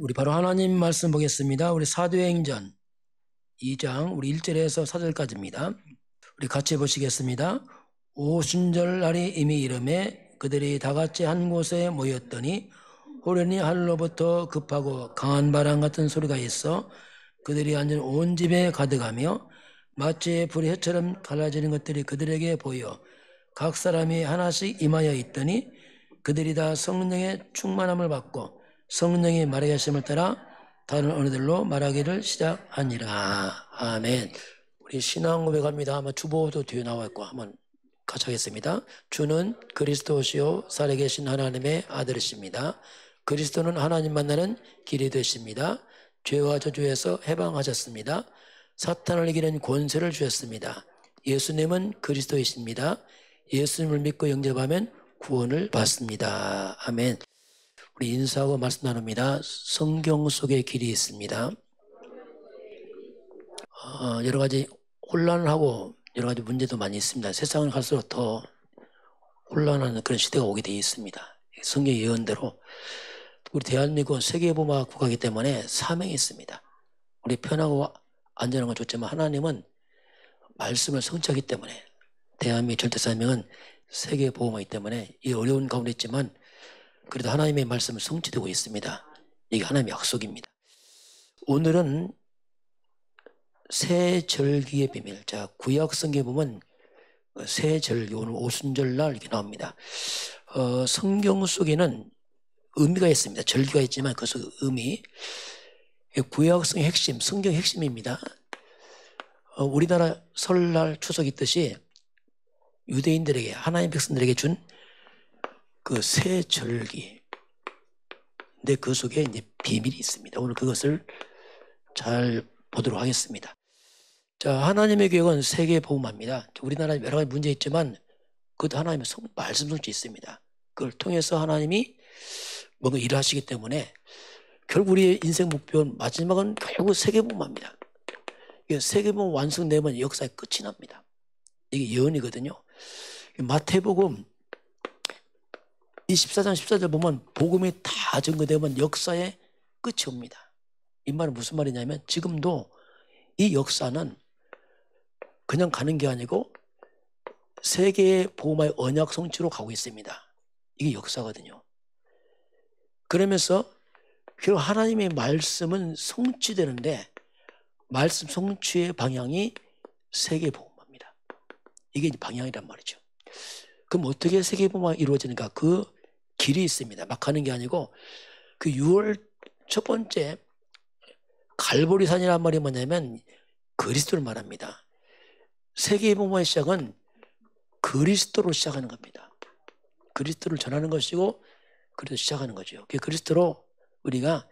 우리 바로 하나님 말씀 보겠습니다. 우리 사도행전 2장 우리 1절에서 4절까지입니다. 우리 같이 보시겠습니다. 오순절 날이 이미 이름에 그들이 다 같이 한 곳에 모였더니 호련히 하늘로부터 급하고 강한 바람 같은 소리가 있어 그들이 앉은 온 집에 가득하며 마치 불이 혀처럼 갈라지는 것들이 그들에게 보여 각 사람이 하나씩 임하여 있더니 그들이 다 성령의 충만함을 받고 성령이 말하게 하심을 따라 다른 언어들로 말하기를 시작하니라. 아멘. 우리 신앙 고백합니다. 한번 주보도 뒤에 나와 있고 한번 같이 하겠습니다. 주는 그리스도시요 살아계신 하나님의 아들이십니다. 그리스도는 하나님 만나는 길이 되십니다. 죄와 저주에서 해방하셨습니다. 사탄을 이기는 권세를 주셨습니다. 예수님은 그리스도이십니다. 예수님을 믿고 영접하면 구원을 받습니다. 아멘. 우리 인사하고 말씀 나눕니다. 성경 속에 길이 있습니다. 여러 가지 혼란하고 여러 가지 문제도 많이 있습니다. 세상을 갈수록 더 혼란한 그런 시대가 오게 되어 있습니다. 성경 예언대로 우리 대한민국은 세계보마 국가이기 때문에 사명이 있습니다. 우리 편하고 안전한 건 좋지만 하나님은 말씀을 성취하기 때문에 대한민국 절대 사명은 세계보호마이기 때문에 이 어려운 가운데 있지만 그래도 하나님의 말씀은 성취되고 있습니다. 이게 하나님의 약속입니다. 오늘은 새 절기의 비밀. 자, 구약 성경에 보면 새 절기, 오늘 오순절날 이렇게 나옵니다. 성경 속에는 의미가 있습니다. 절기가 있지만 그 속 의미, 구약성의 핵심, 성경의 핵심입니다. 우리나라 설날 추석 있듯이 유대인들에게 하나님 백성들에게 준 그 새 절기. 근데 그 속에 이제 비밀이 있습니다. 오늘 그것을 잘 보도록 하겠습니다. 자, 하나님의 계획은 세계보호마입니다. 우리나라에 여러 가지 문제 있지만 그것도 하나님의 말씀 성취 있습니다. 그걸 통해서 하나님이 뭔가 일을 하시기 때문에 결국 우리의 인생 목표는 마지막은 결국 세계보호마입니다. 세계보호 완성되면 역사의 끝이 납니다. 이게 예언이거든요. 마태복음 24장 14절 보면 복음이 다 증거되면 역사의 끝이 옵니다. 이 말은 무슨 말이냐면 지금도 이 역사는 그냥 가는 게 아니고 세계의 보호마의 언약 성취로 가고 있습니다. 이게 역사거든요. 그러면서 결국 하나님의 말씀은 성취되는데 말씀 성취의 방향이 세계보호마입니다. 이게 방향이란 말이죠. 그럼 어떻게 세계보호마가 이루어지는가? 그 길이 있습니다. 막 가는 게 아니고 그 6월 첫 번째 갈보리산이라는 말이 뭐냐면 그리스도를 말합니다. 세계보호마의 시작은 그리스도로 시작하는 겁니다. 그리스도를 전하는 것이고 그리스도 시작하는 거죠. 그 그리스도로 우리가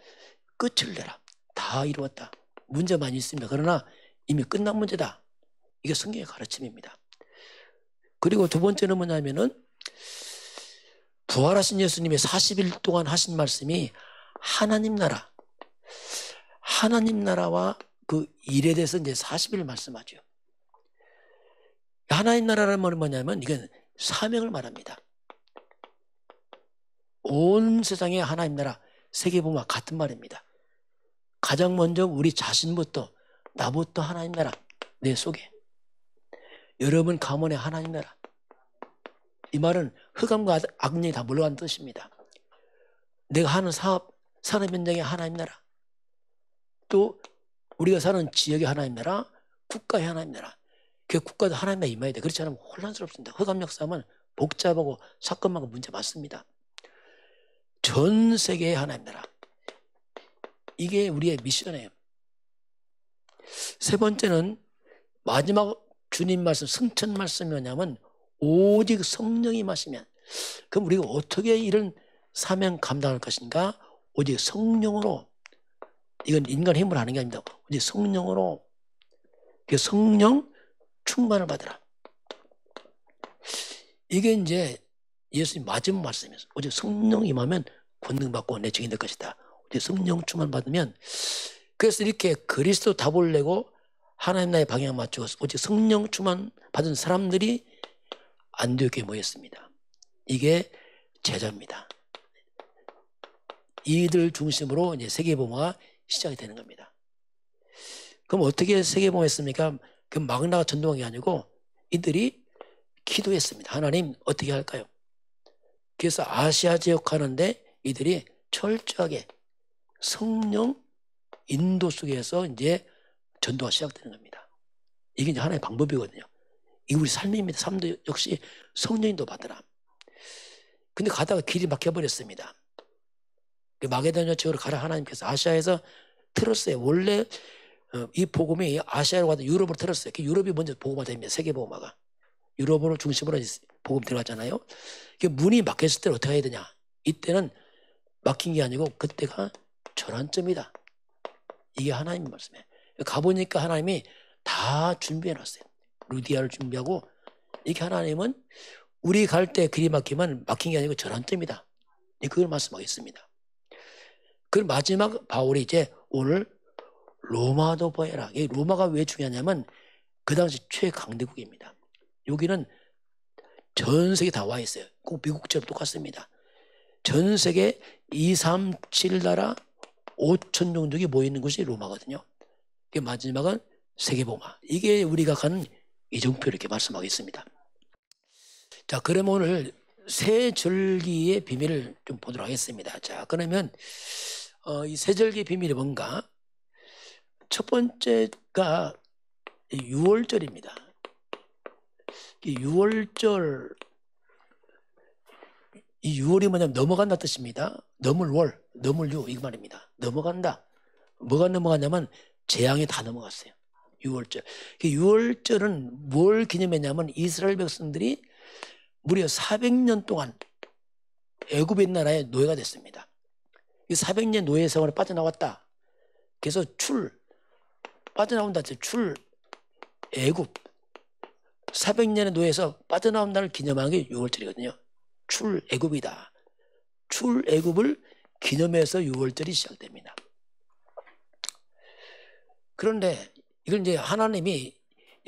끝을 내라. 다 이루었다. 문제 많이 있습니다. 그러나 이미 끝난 문제다. 이게 성경의 가르침입니다. 그리고 두 번째는 뭐냐면은 부활하신 예수님이 40일 동안 하신 말씀이 하나님 나라와 그 일에 대해서 이제 40일 말씀하죠. 하나님 나라라는 말은 뭐냐면 이건 사명을 말합니다. 온 세상에 하나님 나라, 세계보호마 같은 말입니다. 가장 먼저 우리 자신부터 나부터 하나님 나라 내 속에 여러분 가문에 하나님 나라. 이 말은 흑암과 악령이 다 물러가는 뜻입니다. 내가 하는 산업 현장에 하나님 나라. 또 우리가 사는 지역의 하나님 나라, 국가의 하나님 나라. 그 국가도 하나님 나라 임해야 돼. 그렇지 않으면 혼란스럽습니다. 흑암 역사하면 복잡하고 사건 많고 문제 많습니다. 전 세계의 하나님 나라. 이게 우리의 미션이에요. 세 번째는 마지막 주님 말씀, 승천 말씀이 뭐냐면 오직 성령이 마시면 그럼 우리가 어떻게 이런 사명 감당할 것인가? 오직 성령으로 이건 인간 힘으로 하는 게 아닙니다. 오직 성령으로 그 성령 충만을 받으라. 이게 이제 예수님 마지막 말씀이었어요. 오직 성령 임하면 권능 받고 내 증인 될 것이다. 오직 성령 충만 받으면 그래서 이렇게 그리스도 답을 내고 하나님 나라의 방향 맞추고 오직 성령 충만 받은 사람들이 안디옥에 모였습니다. 이게 제자입니다. 이들 중심으로 이제 세계복음화가 시작이 되는 겁니다. 그럼 어떻게 세계복음화했습니까? 그 막 나가 전도한 게 아니고 이들이 기도했습니다. 하나님 어떻게 할까요? 그래서 아시아 지역 하는데 이들이 철저하게 성령 인도 속에서 이제 전도가 시작되는 겁니다. 이게 이제 하나의 방법이거든요. 이게 우리 삶입니다. 삶도 역시 성령 인도 받으라. 근데 가다가 길이 막혀버렸습니다. 마게도냐 지역으로 가라 하나님께서 아시아에서 틀었어요. 원래 이 복음이 아시아로 가다 유럽으로 틀었어요. 유럽이 먼저 복음화 됩니다. 세계 복음화가. 유럽으로 중심으로 복음 들어갔잖아요. 문이 막혔을 때 어떻게 해야 되냐. 이때는 막힌 게 아니고 그때가 전환점이다. 이게 하나님의 말씀이에요. 가보니까 하나님이 다 준비해놨어요. 루디아를 준비하고 이렇게 하나님은 우리 갈 때 길이 막히면 막힌 게 아니고 전환점이다. 그걸 말씀하겠습니다. 그 마지막 바울이 이제 오늘 로마도 보해라. 로마가 왜 중요하냐면 그 당시 최강대국입니다. 여기는 전 세계 다 와 있어요. 꼭 미국처럼 똑같습니다. 전 세계 2, 3, 7나라 5천 종족이 모이는 곳이 로마거든요. 마지막은 세계복음화. 이게 우리가 가는 이정표 이렇게 말씀하겠습니다. 자, 그럼 오늘 세 절기의 비밀을 좀 보도록 하겠습니다. 자, 그러면 이 세 절기의 비밀이 뭔가? 첫 번째가 6월절입니다. 6월절, 이 6월이 뭐냐면 넘어간다 뜻입니다. 넘을 월, 넘을 유, 이 말입니다. 넘어간다. 뭐가 넘어가냐면 재앙이 다 넘어갔어요. 6월절. 6월절은 뭘 기념했냐면 이스라엘 백성들이 무려 400년 동안 애굽의 나라의 노예가 됐습니다. 이 400년 노예 생활에 빠져나왔다. 그래서 빠져나온다. 애굽. 400년의 노예에서 빠져나온 날을 기념하는 게 6월절이거든요. 출애굽이다. 출애굽을 기념해서 6월절이 시작됩니다. 그런데 이걸 이제 하나님이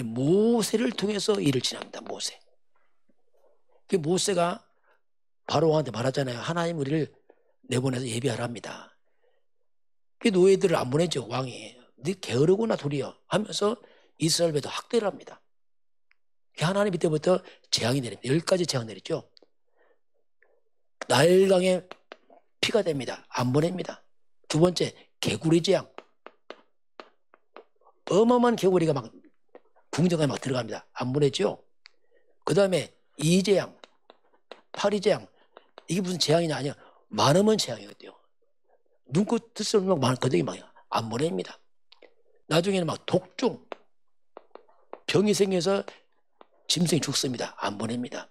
모세를 통해서 일을 진행합니다. 모세. 그 모세가 바로 왕한테 말하잖아요. 하나님 우리를 내보내서 예비하랍니다. 그 노예들을 안 보내죠. 왕이. 네 게으르구나 도리어 하면서 이스라엘 배도 학대를 합니다. 하나님 이때부터 재앙이 내립니다. 10가지 재앙 내리죠. 나일강에 피가 됩니다. 안 보냅니다. 두 번째 개구리 재앙. 어마어마한 개구리가 막 궁정에 막 들어갑니다. 안 보내죠. 그 다음에 이재앙, 파리재앙. 이게 무슨 재앙이냐? 아니야. 많으면 재앙이거든요. 눈꽃 듣을수록 많거든요. 안 보냅니다. 나중에는 막 독중, 병이 생겨서 짐승이 죽습니다. 안 보냅니다.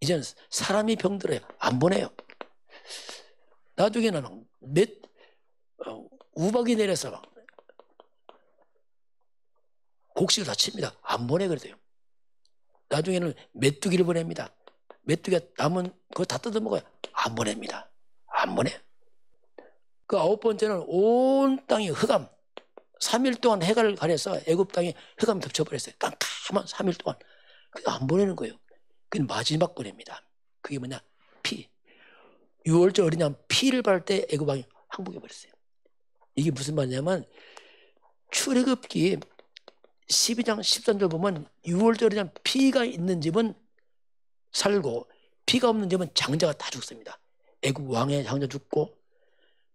이제는 사람이 병들어요. 안 보내요. 나중에는 우박이 내려서 막 곡식을 다 칩니다. 안 보내 그래도요. 나중에는 메뚜기를 보냅니다. 메뚜기가 남은 그거 다 뜯어먹어요. 안 보냅니다. 안 보내. 그 9번째는 온 땅이 흑암. 3일 동안 해가 가려서 애굽 땅에 흑암이 덮쳐버렸어요. 깜깜한 3일 동안. 그거 안 보내는 거예요. 그게 마지막 보냅니다. 그게 뭐냐? 피. 6월절 어린양 피를 바를 때 애굽 왕이 항복해버렸어요. 이게 무슨 말이냐면 출애굽기 12장 13절 보면 6월절 어린양 피가 있는 집은 살고 피가 없는 집은 장자가 다 죽습니다. 애굽 왕의 장자 죽고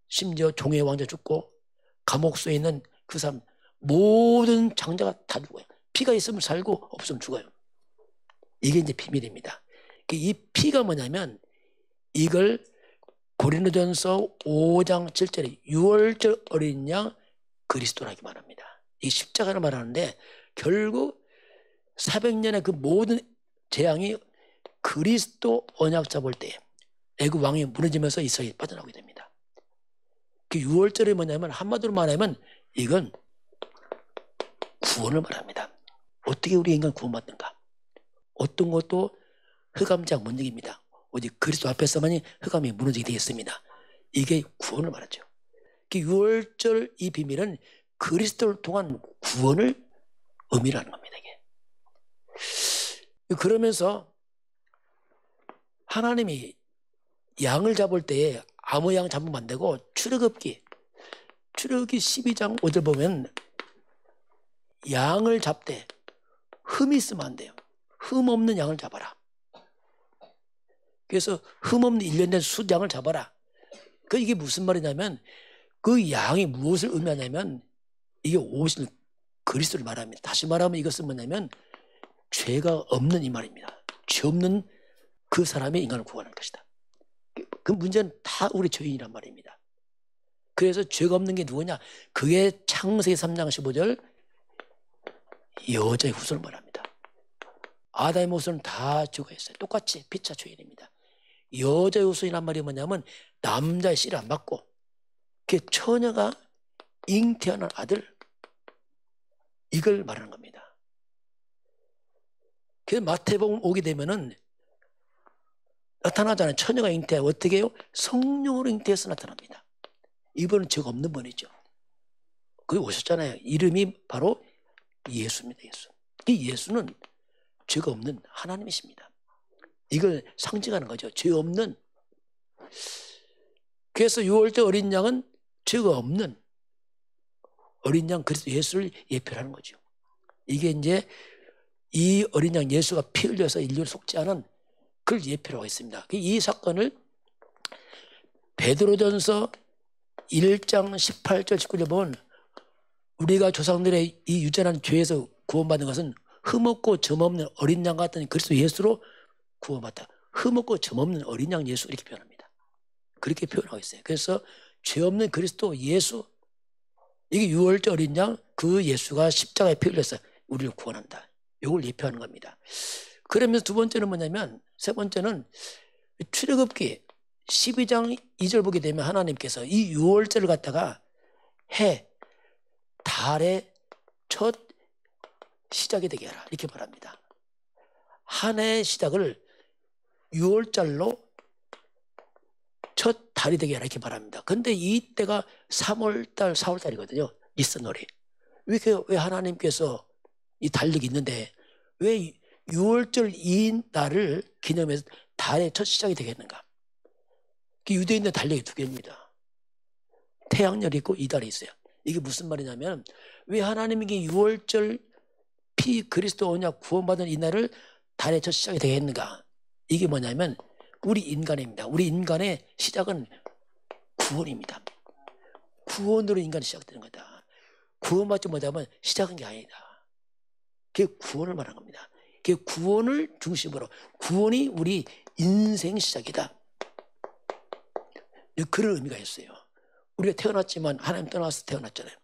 심지어 종의 왕자 죽고 감옥소에 있는 그 사람 모든 장자가 다 죽어요. 피가 있으면 살고 없으면 죽어요. 이게 이제 비밀입니다. 이 피가 뭐냐면 이걸 고린도전서 5장 7절에 6월절 어린 양 그리스도라고 말합니다. 이 십자가를 말하는데 결국 400년의 그 모든 재앙이 그리스도 언약 잡을 때 애굽 왕이 무너지면서 이스라엘이 빠져나오게 됩니다. 그 6월절이 뭐냐면 한마디로 말하면 이건 구원을 말합니다. 어떻게 우리 인간 구원받는가? 어떤 것도 흑암장 못 이깁니다. 오직 그리스도 앞에서만이 흑암이 무너지게 되겠습니다. 이게 구원을 말하죠. 그 6월절 이 비밀은 그리스도를 통한 구원을 의미하는 겁니다. 이게. 그러면서 하나님이 양을 잡을 때에 아무 양 잡으면 안 되고 출애굽기 12장 5절 보면 양을 잡되 흠이 있으면 안 돼요. 흠 없는 양을 잡아라. 그래서 흠 없는 1년 된 숫양을 잡아라. 이게 무슨 말이냐면 그 양이 무엇을 의미하냐면 이게 오실 그리스도를 말합니다. 다시 말하면 이것은 뭐냐면 죄가 없는 이 말입니다. 죄 없는 그 사람이 인간을 구원할 것이다. 그 문제는 다 우리 죄인이란 말입니다. 그래서 죄가 없는 게 누구냐? 그게 창세기 3장 15절 여자의 후손을 말합니다. 아담의 후손은 다 죄가 있어요. 똑같이 피차 죄인입니다. 여자의 후손이란 말이 뭐냐면 남자의 씨를 안 받고 그 처녀가 잉태하는 아들, 이걸 말하는 겁니다. 그래서 마태복음 오게 되면은 나타나잖아요. 처녀가 잉태하고 어떻게 해요? 성령으로 잉태해서 나타납니다. 이분은 죄가 없는 분이죠. 거기 오셨잖아요. 이름이 바로 예수입니다. 예수. 이 예수는 죄가 없는 하나님이십니다. 이걸 상징하는 거죠. 죄 없는. 그래서 6월절 어린 양은 죄가 없는 어린 양 그리스도 예수를 예표하는 거죠. 이게 이제 이 어린 양 예수가 피 흘려서 인류를 속죄하는 그걸 예표로 하고 있습니다. 이 사건을 베드로전서 1장 18절 19절 보면 우리가 조상들의 이 유전한 죄에서 구원받은 것은 흠없고 점없는 어린 양 같은 그리스도 예수로 구원받다. 흠없고 점없는 어린 양 예수 이렇게 표현합니다. 그렇게 표현하고 있어요. 그래서 죄 없는 그리스도 예수, 이게 6월절 어린 양 그 예수가 십자가에 피 흘려서 우리를 구원한다. 이걸 예표하는 겁니다. 그러면서 두 번째는 뭐냐면 세 번째는 출애굽기 12장 2절 보게 되면 하나님께서 이 6월절을 갖다가 해, 달의 첫 시작이 되게 하라 이렇게 말합니다. 한 해의 시작을 6월절로 첫 달이 되게 하라 이렇게 말합니다. 근데 이때가 3월달, 4월달이거든요. 니스놀이. 왜 하나님께서 이 달력이 있는데 왜 6월절 이 날을 기념해서 달의 첫 시작이 되겠는가? 유대인들 달력이 두 개입니다. 태양열이 있고 이달이 있어요. 이게 무슨 말이냐면 왜 하나님이 6월절 피 그리스도 언약 구원받은 이 날을 달의 첫 시작이 되겠는가? 이게 뭐냐면 우리 인간입니다. 우리 인간의 시작은 구원입니다. 구원으로 인간이 시작되는 거다. 구원받지 못하면 시작은 게 아니다. 그게 구원을 말하는 겁니다. 그게 구원을 중심으로 구원이 우리 인생 시작이다. 그런 의미가 있어요. 우리가 태어났지만 하나님 떠나서 태어났잖아요.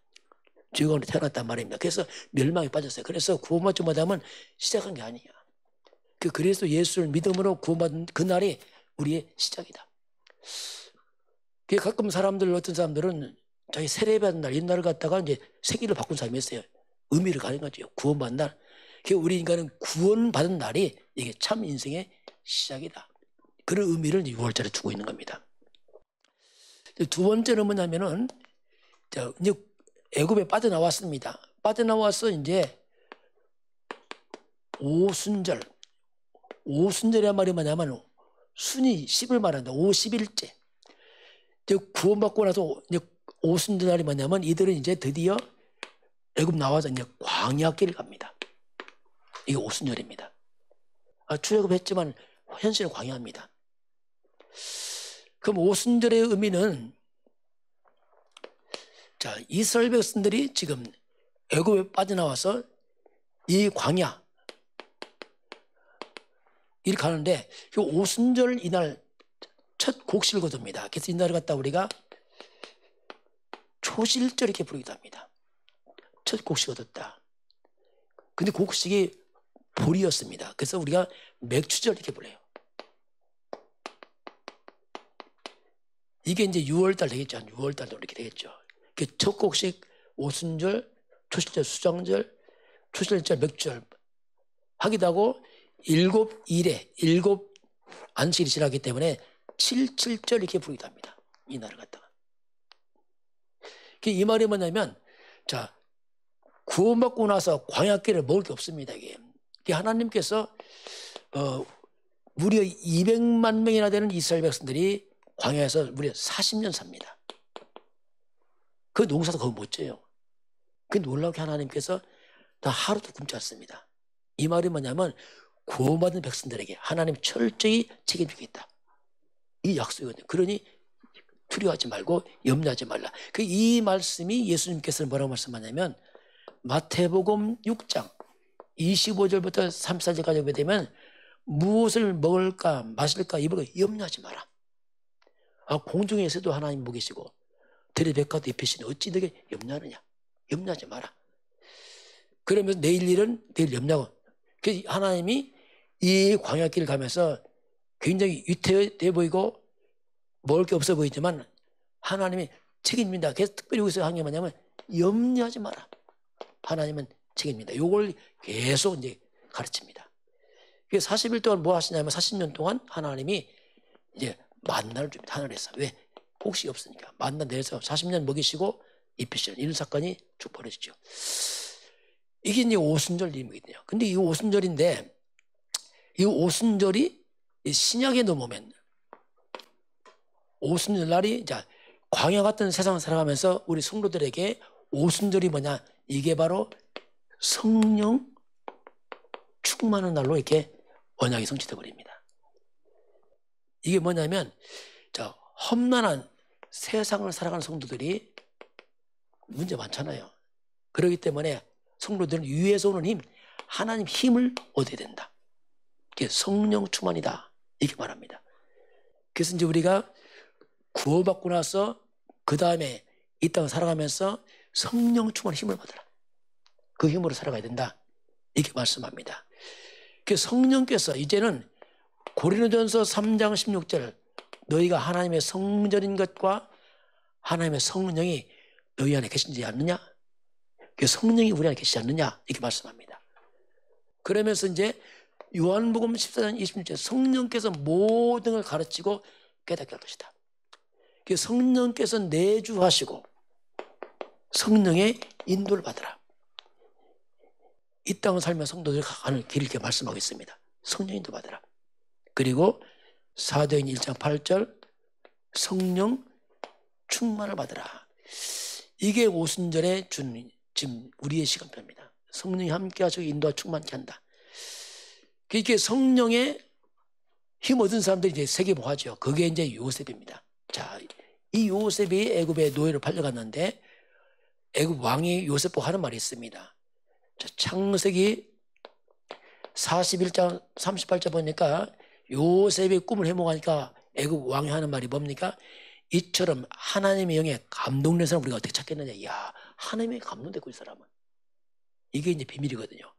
죄가 태어났단 말입니다. 그래서 멸망에 빠졌어요. 그래서 구원받지 못하면 시작한 게 아니야. 그래서 예수를 믿음으로 구원받은 그날이 우리의 시작이다. 가끔 사람들 어떤 사람들은 자기 세례받은 날 옛날을 갖다가 이제 생일을 바꾼 사람이 있어요. 의미를 가는 거죠. 구원받은 날. 우리 인간은 구원받은 날이 이게 참 인생의 시작이다. 그런 의미를 6월절에 두고 있는 겁니다. 두 번째는 뭐냐면은 이제 애굽에 빠져나왔습니다. 빠져나와서 이제 오순절. 오순절이란 말이 뭐냐면 순이 10을 말한다. 50일째. 구원받고 나서 이제 오순절날이 뭐냐면 이들은 이제 드디어 애굽 나와서 이제 광야길을 갑니다. 이게 오순절입니다. 출애굽했지만 현실은 광야입니다. 그럼 오순절의 의미는 이스라엘 백성들이 지금 애굽에 빠져나와서 이 광야 일 가는데 오순절 이날 첫 곡식을 거둡니다. 그래서 이날을 갖다 우리가 초실절 이렇게 부르기도 합니다. 첫 곡식을 얻었다. 근데 곡식이 보리였습니다. 그래서 우리가 맥추절 이렇게 불러요. 이게 이제 6월달 되겠죠. 6월달도 이렇게 되겠죠. 첫 곡식, 오순절, 초실절, 수장절, 초실절, 맥주절 하기도 하고 7일에 7 안식일이 지나기 때문에 77절 이렇게 부르기도 합니다. 이 날을 갖다가. 이 말이 뭐냐면 구원받고 나서 광야길을 먹을 게 없습니다. 이게 하나님께서 무려 200만 명이나 되는 이스라엘 백성들이 광야에서 무려 40년 삽니다. 그 농사도 거의 못 져요. 그 놀랍게 하나님께서 다 하루도 굶지 않습니다. 이 말이 뭐냐면 구원받은 백성들에게 하나님 철저히 책임지겠다. 이 약속이거든요. 그러니 두려워하지 말고 염려하지 말라. 이 말씀이 예수님께서는 뭐라고 말씀하냐면 마태복음 6장 25절부터 34절까지 보게 되면 무엇을 먹을까 마실까 입을까 염려하지 마라. 공중에서도 하나님 보고 계시고 들의 백화도 입히시니 어찌 너게 염려하느냐. 염려하지 마라. 그러면서 내일 일은 내일 염려하고 하나님이 이 광야길을 가면서 굉장히 위태해 보이고 먹을 게 없어 보이지만 하나님이 책임집니다. 그래서 특별히 여기서 한 게 뭐냐면 염려하지 마라. 하나님은 책임집니다. 이걸 계속 이제 가르칩니다. 40일 동안 뭐 하시냐면 40년 동안 하나님이 이제 만나를 줍니다. 하늘에서. 왜? 혹시 없으니까. 만나 내려서 40년 먹이시고 입히시는 이런 사건이 쭉 벌어지죠. 이게 이제 오순절 임이거든요. 근데 이 오순절인데 이 오순절이 신약에 넘으면 오순절 날이 자 광야 같은 세상을 살아가면서 우리 성도들에게 오순절이 뭐냐? 이게 바로 성령 충만한 날로 이렇게 언약이 성취돼 버립니다. 이게 뭐냐면 자 험난한 세상을 살아가는 성도들이 문제 많잖아요. 그렇기 때문에 성도들은 위에서 오는 힘, 하나님 힘을 얻어야 된다. 이게 성령 충만이다. 이렇게 말합니다. 그래서 이제 우리가 구원받고 나서 그 다음에 이 땅을 살아가면서 성령 충만 힘을 받으라. 그 힘으로 살아가야 된다. 이렇게 말씀합니다. 그 성령께서 이제는 고린도전서 3장 16절 너희가 하나님의 성전인 것과 하나님의 성령이 너희 안에 계신지 않느냐? 그 성령이 우리 안에 계시지 않느냐? 이렇게 말씀합니다. 그러면서 이제 요한복음 14장 26절 성령께서 모든 걸 가르치고 깨닫게 할 것이다. 그 성령께서 내주하시고 성령의 인도를 받으라. 이 땅을 살며 성도들이 가는 길을 이렇게 말씀하고 있습니다. 성령 인도 받으라. 그리고 사도행전 1장 8절 성령 충만을 받으라. 이게 오순절에 준 지금 우리의 시간표입니다. 성령이 함께 하시고 인도와 충만케 한다. 그렇게 성령의 힘 얻은 사람들이 이제 세계보하죠. 그게 이제 요셉입니다. 자, 이 요셉이 애굽의 노예로 팔려갔는데 애굽 왕이 요셉 보고 하는 말이 있습니다. 자, 창세기 41장 38절 보니까 요셉이 꿈을 해몽하니까 애굽 왕이 하는 말이 뭡니까? 이처럼 하나님의 영에 감동된 사람 우리가 어떻게 찾겠느냐. 이야, 하나님의 감동됐고 이 사람은. 이게 이제 비밀이거든요.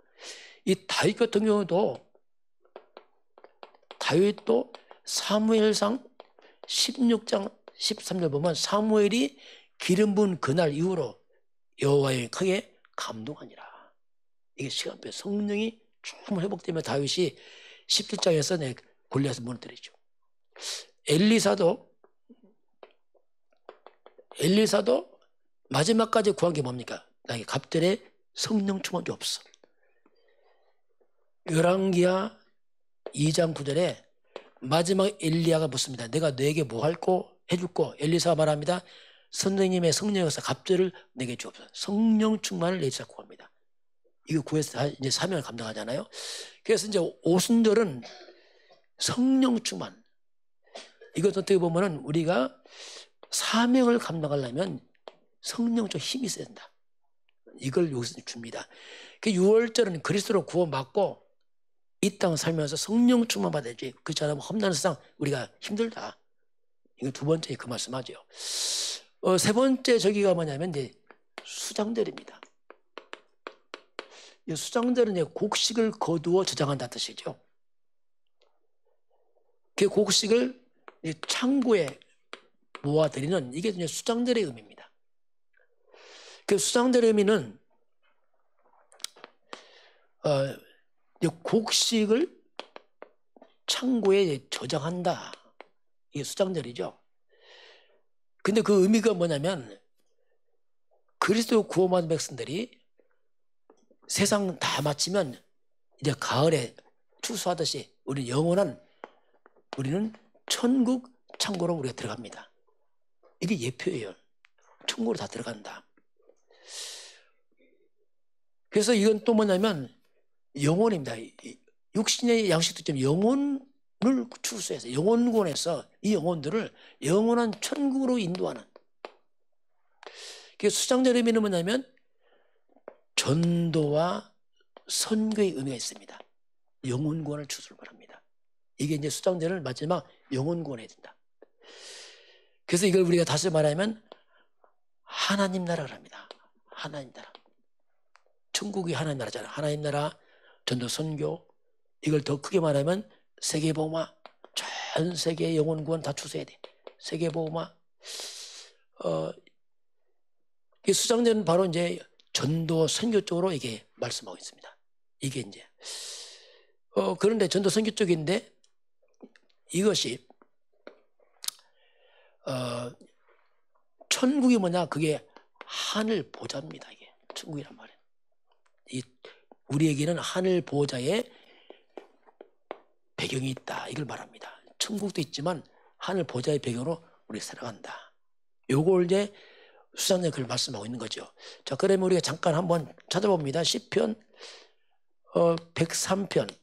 이 다윗 같은 경우도 다윗도 사무엘상 16장 13절 보면 사무엘이 기름 부은 그날 이후로 여호와의 크게 감동하니라. 이게 시간표 성령이 충분히 회복되면 다윗이 17장에서 내 골리앗을 무너뜨리죠. 엘리사도 마지막까지 구한 게 뭡니까? 나에게 갑절에 성령 충만이 없어. 열왕기하 2장 9절에 마지막 엘리야가 묻습니다. 내가 너에게 뭐 할고 해줄고 엘리사가 말합니다. 선생님의 성령에서 갑절을 내게 주옵소서. 성령 충만을 엘리사가 구합니다. 이거 구해서 이제 사명을 감당하잖아요. 그래서 이제 오순절은 성령 충만. 이것 어떻게 보면은 우리가 사명을 감당하려면 성령 좀 힘이 있어야 된다. 이걸 여기서 줍니다. 그 6월절은 그리스도로 구원받고 이 땅을 살면서 성령 충만 받아야지. 그렇지 않으면 험난한 세상 우리가 힘들다. 이거 두 번째 그 말씀하죠. 세 번째 저기가 뭐냐면 이제 수장절입니다. 이 수장절은 이제 곡식을 거두어 저장한다는 뜻이죠. 그 곡식을 창고에 모아드리는 이게 이제 수장절의 의미입니다. 그 수장절의 의미는 곡식을 창고에 저장한다. 이게 수장절이죠. 근데 그 의미가 뭐냐면 그리스도 구원받은 백성들이 세상 다 마치면 이제 가을에 추수하듯이 우리는 천국 창고로 우리가 들어갑니다. 이게 예표예요. 천국으로 다 들어간다. 그래서 이건 또 뭐냐면 영혼입니다. 육신의 양식도 있지만 영혼을 추수해서 영혼권에서 이 영혼들을 영원한 천국으로 인도하는. 수장자의 의미는 뭐냐면 전도와 선교의 의미가 있습니다. 영혼권을 추수를 바랍니다. 이게 이제 수장자를 마지막 영혼권에 된다. 그래서 이걸 우리가 다시 말하면 하나님 나라를 합니다. 하나님 나라. 천국이 하나님 나라잖아요. 하나님 나라, 전도 선교. 이걸 더 크게 말하면 세계복음화. 전 세계 영혼구원 다 추수해야 돼. 세계복음화. 이 수장자는 바로 이제 전도 선교 쪽으로 이게 말씀하고 있습니다. 이게 이제 그런데 전도 선교 쪽인데 이것이 천국이 뭐냐? 그게 하늘 보좌입니다. 이게 천국이란 말이에요. 우리에게는 하늘 보좌의 배경이 있다. 이걸 말합니다. 천국도 있지만 하늘 보좌의 배경으로 우리 살아간다. 요걸 이제 수장자가 그걸 말씀하고 있는 거죠. 자, 그러면 우리가 잠깐 한번 찾아봅니다. 시편 103편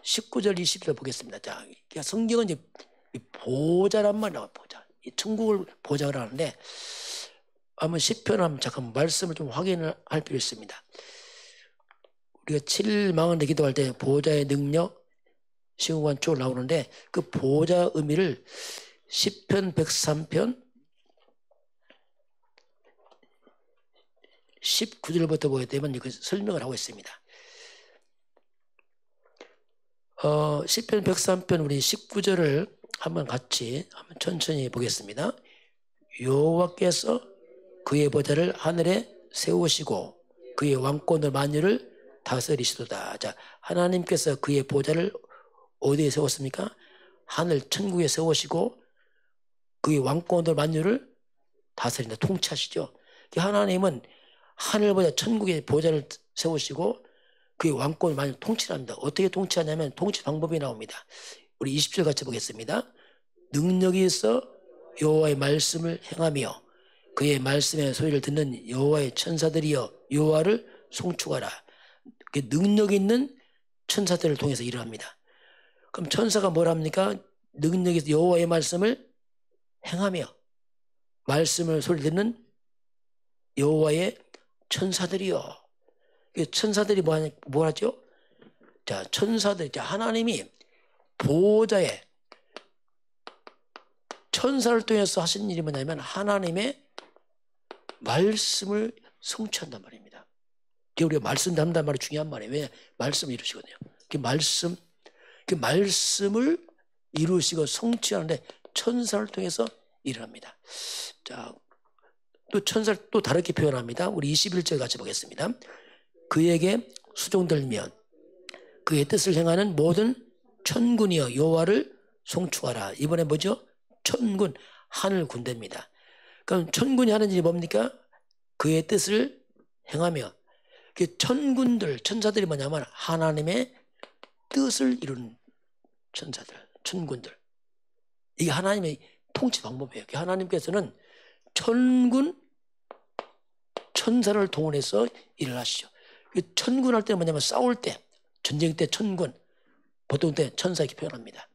19절 20절 보겠습니다. 자, 성경은 이제 보좌란 말이에요. 보좌. 이 천국을 보좌를 하는데 한번 시편 한번 잠깐 말씀을 좀 확인을 할 필요 있습니다. 우리가 7일 망원에 기도할 때 보좌의 능력 시공간 쭉 나오는데 그 보좌 의미를 시편 103편 19절부터 보게 되면 그 설명을 하고 있습니다. 시편 103편 우리 19절을 한번 같이 한번 천천히 보겠습니다. 여호와께서 그의 보좌를 하늘에 세우시고 그의 왕권을 만유를 다스리시도다. 자, 하나님께서 그의 보좌를 어디에 세웠습니까? 하늘 천국에 세우시고 그의 왕권을 만유를 다스린다. 통치하시죠. 하나님은 하늘보다 천국의 보좌를 세우시고 그의 왕권을 많이 통치를 합니다. 어떻게 통치하냐면 통치 방법이 나옵니다. 우리 20절 같이 보겠습니다. 능력이 있어 여호와의 말씀을 행하며 그의 말씀의 소리를 듣는 여호와의 천사들이여 여호와를 송축하라. 능력 있는 천사들을 통해서 일을 합니다. 그럼 천사가 뭘 합니까? 능력이 있어 여호와의 말씀을 행하며 말씀을 소리 듣는 여호와의 천사들이요. 천사들이 뭐 하죠? 자, 천사들, 하나님이 보호자에 천사를 통해서 하신 일이 뭐냐면 하나님의 말씀을 성취한단 말입니다. 우리가 말씀 담단 말이 중요한 말이에요. 왜? 말씀을 이루시거든요. 그 말씀을 이루시고 성취하는데 천사를 통해서 일을 합니다. 자, 또 천사를 또 다르게 표현합니다. 우리 21절 같이 보겠습니다. 그에게 수종들며 그의 뜻을 행하는 모든 천군이여 여호와를 송축하라. 이번에 뭐죠? 천군, 하늘 군대입니다. 그럼 천군이 하는 일이 뭡니까? 그의 뜻을 행하며 그 천군들, 천사들이 뭐냐면 하나님의 뜻을 이루는 천사들, 천군들. 이게 하나님의 통치 방법이에요. 하나님께서는 천군, 천사를 동원해서 일을 하시죠. 천군 할 때는 뭐냐면 싸울 때, 전쟁 때 천군, 보통 때 천사 이렇게 표현합니다.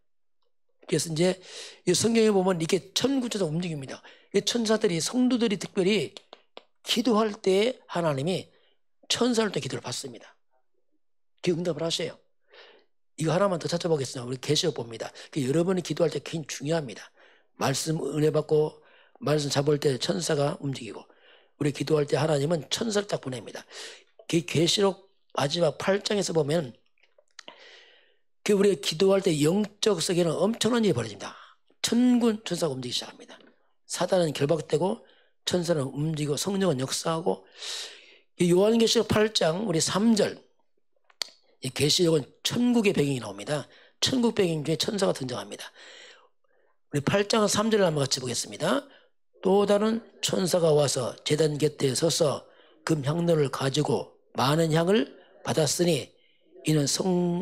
그래서 이제 이 성경에 보면 이렇게 천군처럼 움직입니다. 이 천사들이, 성도들이 특별히 기도할 때 하나님이 천사를 때 기도를 받습니다. 그 응답을 하셔요. 이거 하나만 더 찾아보겠습니다. 우리 계시록 봅니다. 여러분이 기도할 때 굉장히 중요합니다. 말씀 은혜 받고 말씀 잡을 때 천사가 움직이고 우리 기도할 때 하나님은 천사를 딱 보냅니다. 계시록 마지막 8장에서 보면 우리가 기도할 때 영적 세계는 엄청난 일이 벌어집니다. 천군 천사가 움직이기 시작합니다. 사단은 결박되고 천사는 움직이고 성령은 역사하고 요한계시록 8장 우리 3절 이 계시록은 천국의 배경이 나옵니다. 천국 배경 중에 천사가 등장합니다. 우리 8장 3절을 한번 같이 보겠습니다. 또 다른 천사가 와서 제단 곁에 서서 금향로를 가지고 많은 향을 받았으니 이는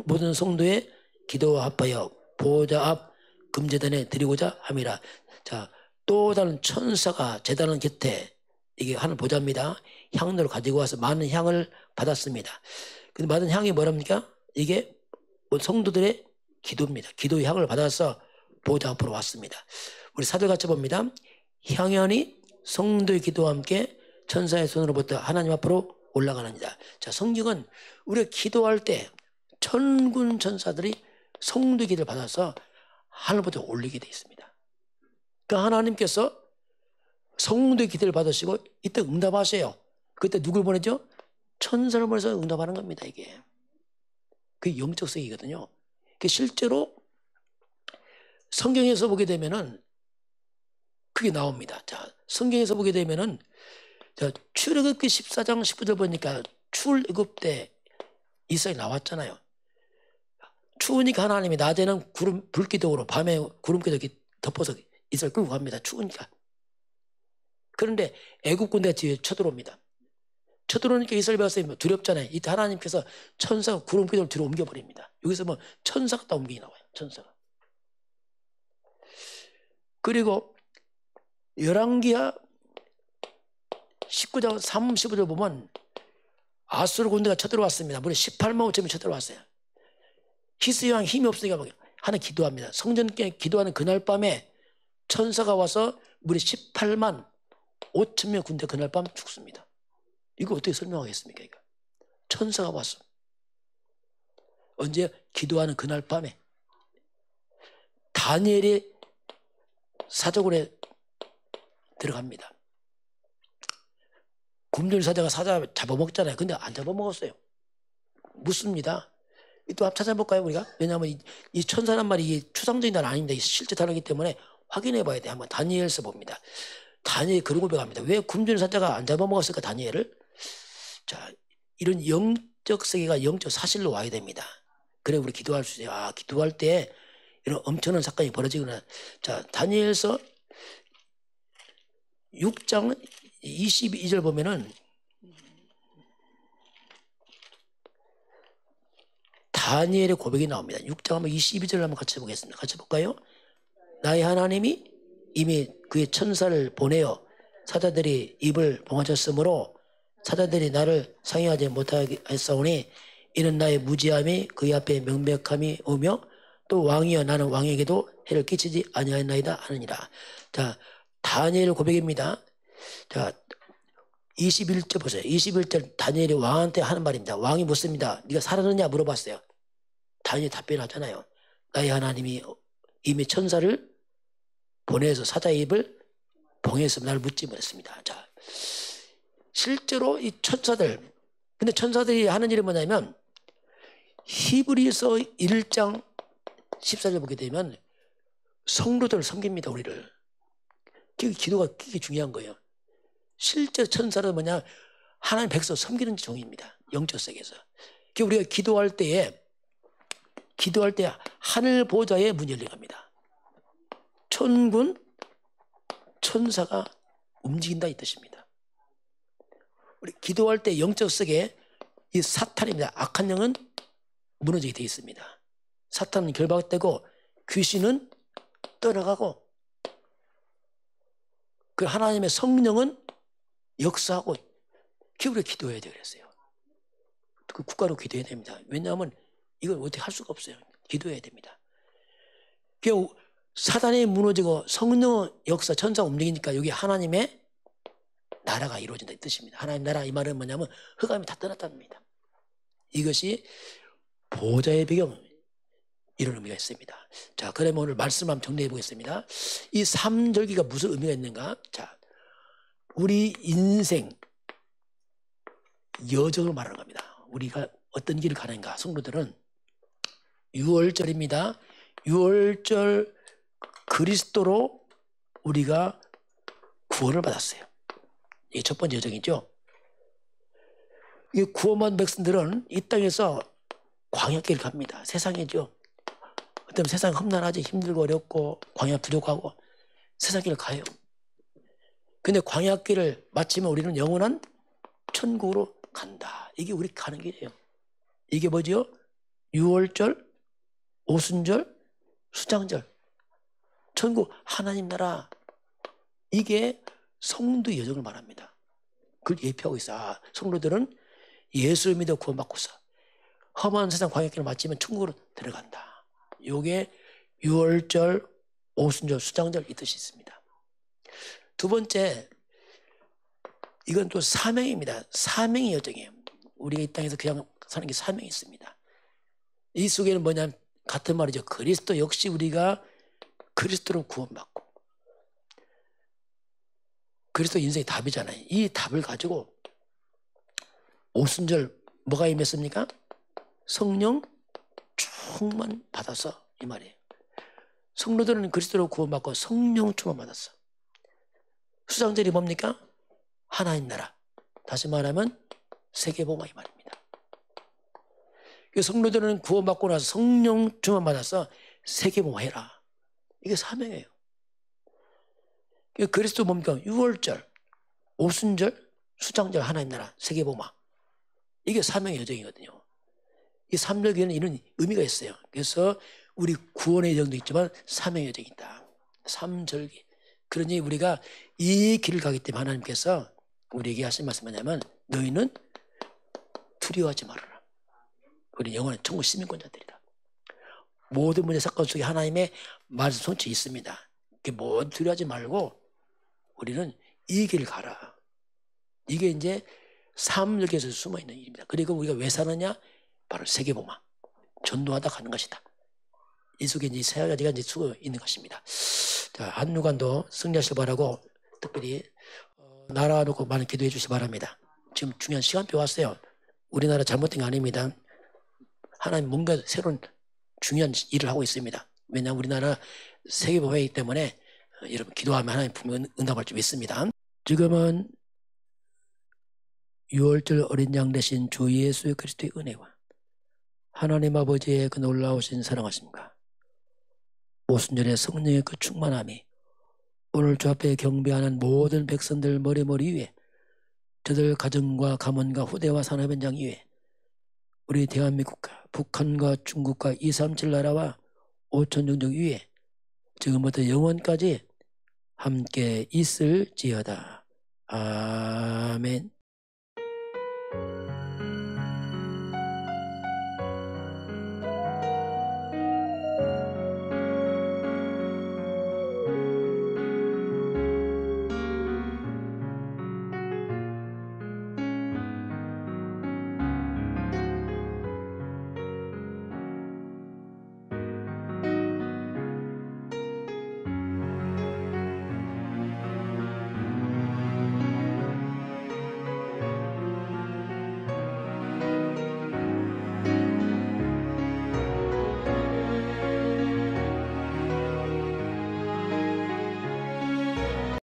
모든 성도의 기도와 합하여 보호자 앞 금제단에 드리고자 함이라. 자, 또 다른 천사가 제단 곁에 이게 하늘 보좌입니다. 향로를 가지고 와서 많은 향을 받았습니다. 근데 받은 향이 뭐랍니까? 이게 성도들의 기도입니다. 기도의 향을 받아서 보좌 앞으로 왔습니다. 우리 사도 같이 봅니다. 향연이 성도의 기도와 함께 천사의 손으로부터 하나님 앞으로 올라가느니라. 자, 성경은 우리가 기도할 때 천군 천사들이 성도의 기도를 받아서 하늘부터 올리게 되어 있습니다. 그러니까 하나님께서 성도의 기도를 받으시고 이때 응답하세요. 그때 누굴 보내죠? 천사를 보내서 응답하는 겁니다. 이게 그게 영적 세계거든요. 실제로 성경에서 보게 되면은 그게 나옵니다. 자, 성경에서 보게 되면은 자, 출애굽기 14장 19절 보니까 출애굽 때 이스라엘 나왔잖아요. 추우니까 하나님이 낮에는 불기둥으로 밤에 구름기둥 덮어서 이스라엘 끌고 갑니다. 추우니까. 그런데 애굽 군대가 뒤에 쳐들어옵니다. 쳐들어오니까 이스라엘 백성이 두렵잖아요. 이때 하나님께서 천사가 구름기둥을 뒤로 옮겨버립니다. 여기서 뭐 천사가 다 옮기게 나와요. 천사가. 그리고 열왕기하 19장 3, 15절 보면 아수르 군대가 쳐들어왔습니다. 무려 18만 5천명이 쳐들어왔어요. 히스기야는 힘이 없으니까 하나 기도합니다. 성전께 기도하는 그날 밤에 천사가 와서 무려 18만 5천명 군대 그날 밤 죽습니다. 이거 어떻게 설명하겠습니까? 이거? 천사가 왔어. 언제? 기도하는 그날 밤에. 다니엘이 사자굴에 들어갑니다. 굶주린 사자가 사자 잡아먹잖아요. 근데 안 잡아먹었어요. 묻습니다. 또 한번 찾아볼까요, 우리가? 왜냐하면 이 천사란 말이 이게 추상적인 날 아닙니다. 실제 단어이기 때문에 확인해 봐야 돼요. 한번 다니엘서 봅니다. 다니엘 그런 고백합니다. 왜 굶주린 사자가 안 잡아먹었을까, 다니엘을? 자, 이런 영적 세계가 영적 사실로 와야 됩니다. 그래 우리 기도할 수 있어요. 아, 기도할 때 이런 엄청난 사건이 벌어지거나. 자, 다니엘서 6장 22절 보면은 다니엘의 고백이 나옵니다. 6장 한번 22절 한번 같이 보겠습니다. 같이 볼까요? 나의 하나님이 이미 그의 천사를 보내어 사자들이 입을 봉하셨으므로 사자들이 나를 상해하지 못하게 했사오니 이는 나의 무지함이 그의 앞에 명백함이 오며 또 왕이여 나는 왕에게도 해를 끼치지 아니하였나이다 하느니라. 자, 다니엘 고백입니다. 자, 21절 보세요. 21절 다니엘이 왕한테 하는 말입니다. 왕이 묻습니다. 네가 살았느냐 물어봤어요. 다니엘이 답변하잖아요. 나의 하나님이 이미 천사를 보내서 사자의 입을 봉해서 나를 묻지 못했습니다. 자, 실제로 이 천사들, 근데 천사들이 하는 일이 뭐냐면 히브리서 1장 14절 보게 되면 성도들을 섬깁니다. 우리를. 기도가 되게 중요한 거예요. 실제 천사는 뭐냐, 하나님 백성 섬기는 종입니다. 영적 세계에서. 우리가 기도할 때 하늘 보좌에 문이 열려갑니다. 천군 천사가 움직인다 이 뜻입니다. 우리 기도할 때 영적 세계 이 사탄입니다. 악한 영은 무너지게 되어 있습니다. 사탄은 결박되고 귀신은 떠나가고 그 하나님의 성령은 역사하고 우리가 기도해야 돼요. 그랬어요. 그 국가로 기도해야 됩니다. 왜냐하면 이걸 어떻게 할 수가 없어요. 기도해야 됩니다. 사단이 무너지고 성령 역사 천사가 움직이니까 여기 하나님의 나라가 이루어진다 이 뜻입니다. 하나님 나라 이 말은 뭐냐면 흑암이 다 떠났다는 겁니다. 이것이 보좌의 배경 이런 의미가 있습니다. 자, 그러면 오늘 말씀 한번 정리해 보겠습니다. 이 삼절기가 무슨 의미가 있는가? 자, 우리 인생 여정을 말하는 겁니다. 우리가 어떤 길을 가는가? 성도들은 6월절입니다. 6월절 그리스도로 우리가 구원을 받았어요. 이게 첫 번째 여정이죠. 이 구원받은 백성들은 이 땅에서 광야길을 갑니다. 세상이죠. 어떤 세상 험난하지, 힘들고 어렵고 광야 부족하고 세상길을 가요. 근데 광야길을 마치면 우리는 영원한 천국으로 간다. 이게 우리 가는 길이에요. 이게 뭐죠? 6월절, 오순절, 수장절. 천국 하나님 나라. 이게 성도의 여정을 말합니다. 그걸 예표하고 있어. 아, 성도들은 예수를 믿어 구원받고서 험한 세상 광야길을 마치면 천국으로 들어간다. 요게 유월절, 오순절, 수장절 이 뜻이 있습니다. 두 번째, 이건 또 사명입니다. 사명의 여정이에요. 우리가 이 땅에서 그냥 사는 게 사명이 있습니다. 이 속에는 뭐냐면 같은 말이죠. 그리스도 역시 우리가 그리스도로 구원받고 그리스도 인생의 답이잖아요. 이 답을 가지고 오순절 뭐가 임했습니까? 성령 충만 받아서 이 말이에요. 성도들은 그리스도로 구원받고 성령 충만 받았어. 수장절이 뭡니까? 하나님 나라. 다시 말하면 세계복음 이 말입니다. 성도들은 구원받고 나서 성령 충만 받아서 세계복음 해라. 이게 사명이에요. 그리스도 뭡니까? 유월절, 오순절, 수장절, 하나님 나라, 세계복음. 이게 사명의 여정이거든요. 이 삼절기에는 이런 의미가 있어요. 그래서 우리 구원의 여정도 있지만 사명의 여정이 있다. 삼절기. 그러니 우리가 이 길을 가기 때문에 하나님께서 우리에게 하신 말씀이 뭐냐면 너희는 두려워하지 말아라. 우리 영원한 천국 시민권자들이다. 모든 문제 사건 속에 하나님의 말씀 손짓이 있습니다. 뭐 두려워하지 말고 우리는 이 길을 가라. 이게 이제 삼절기에서 숨어있는 일입니다. 그리고 우리가 왜 사느냐? 바로 세계복음. 전도하다 가는 것이다. 이 속에 이제 세 가지가 이제 숨어 있는 것입니다. 자, 한 주간도 승리하시길 바라고 특별히 나라 놓고 많이 기도해 주시기 바랍니다. 지금 중요한 시간표 왔어요. 우리나라 잘못된 게 아닙니다. 하나님 뭔가 새로운 중요한 일을 하고 있습니다. 왜냐하면 우리나라 세계복음이기 때문에 여러분 기도하면 하나님 분명 응답할 줄 믿습니다. 지금은 유월절 어린 양 되신 주 예수 그리스도의 은혜와 하나님 아버지의 그 놀라우신 사랑하심과 오순절의 성령의 그 충만함이 오늘 주 앞에 경배하는 모든 백성들 머리머리 위에 저들 가정과 가문과 후대와 산업 현장 위에 우리 대한민국과 북한과 중국과 237 나라와 5천 종족 위에 지금부터 영원까지 함께 있을지어다. 아멘.